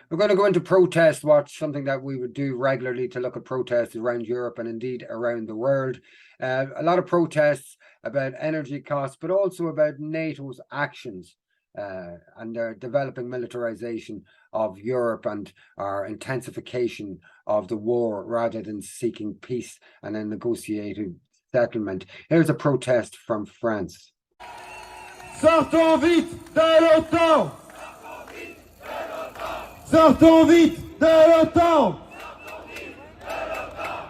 We're going to go into protest watch, something that we would do regularly to look at protests around Europe and indeed around the world. A lot of protests about energy costs, but also about NATO's actions and their developing militarization of Europe and our intensification of the war rather than seeking peace and a negotiated settlement. Here's a protest from France. Sortons vite de l'OTAN! Sortons vite de l'OTAN!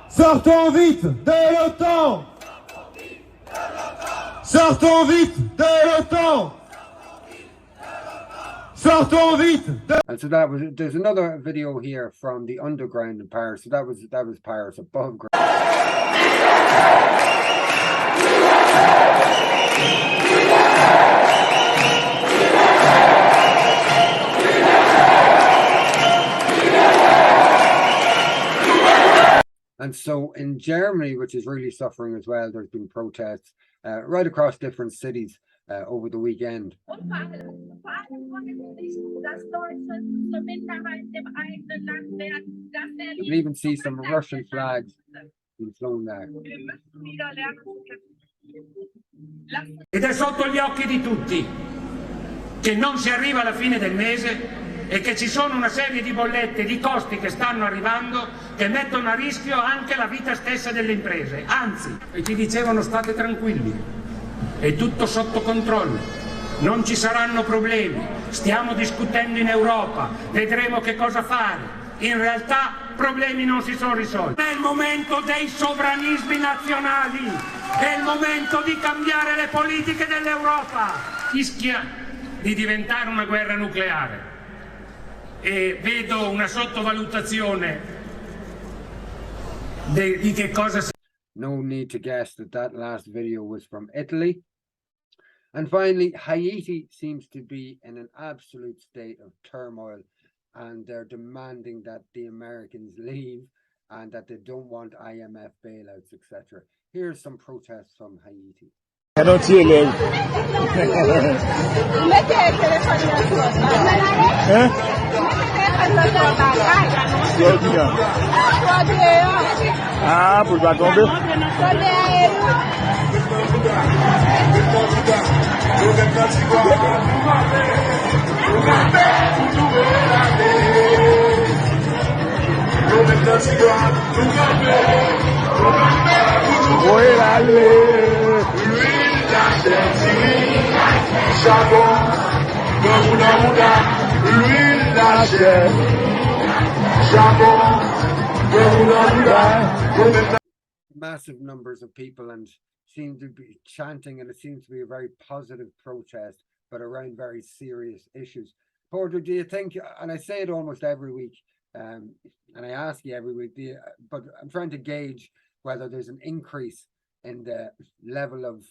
Sortons vite de l'OTAN! Sortons vite de l'OTAN! Sortons vite! And so that was. There's another video here from the underground in Paris. So that was Paris above ground. And so in Germany, which is really suffering as well, there's been protests right across different cities over the weekend. You can even see some Russian flags being flown there. Ed è sotto gli occhi di tutti che non si arriva alla fine del mese e che ci sono una serie di bollette, di costi che stanno arrivando che mettono a rischio anche la vita stessa delle imprese. Anzi, ci dicevano state tranquilli, è tutto sotto controllo, non ci saranno problemi, stiamo discutendo in Europa, vedremo che cosa fare. In realtà problemi non si sono risolti. È il momento dei sovranismi nazionali, è il momento di cambiare le politiche dell'Europa. Rischia di diventare una guerra nucleare. E vedo una sottovalutazione di che cosa si... No need to guess that last video was from Italy. And finally, Haiti seems to be in an absolute state of turmoil, and they're demanding that the Americans leave and that they don't want IMF bailouts, etc. Here's some protests from Haiti. Ah, pour pas tomber. Massive numbers of people and seem to be chanting, and it seems to be a very positive protest, but around very serious issues. Porter, do you think, and I say it almost every week, and I ask you every week, but I'm trying to gauge whether there's an increase in the level of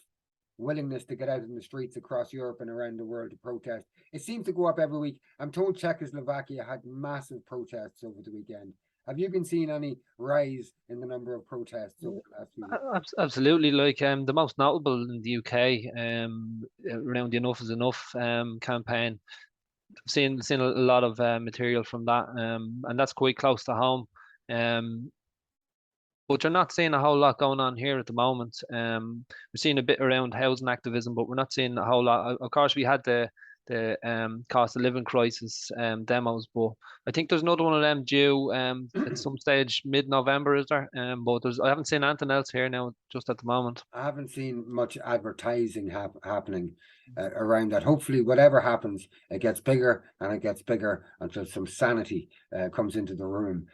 willingness to get out in the streets across Europe and around the world to protest. It seems to go up every week. I'm told Czechoslovakia had massive protests over the weekend. Have you been seeing any rise in the number of protests over the last few weeks? Absolutely. Like the most notable in the UK, around the Enough is Enough campaign. I've seen a lot of material from that, and that's quite close to home. But you're not seeing a whole lot going on here at the moment. We're seeing a bit around housing activism, but we're not seeing a whole lot. Of course, we had the cost of living crisis demos, but I think there's another one of them due at some stage mid-November, is there? But I haven't seen anything else here now just at the moment. I haven't seen much advertising happening around that. Hopefully whatever happens, it gets bigger and it gets bigger until some sanity comes into the room.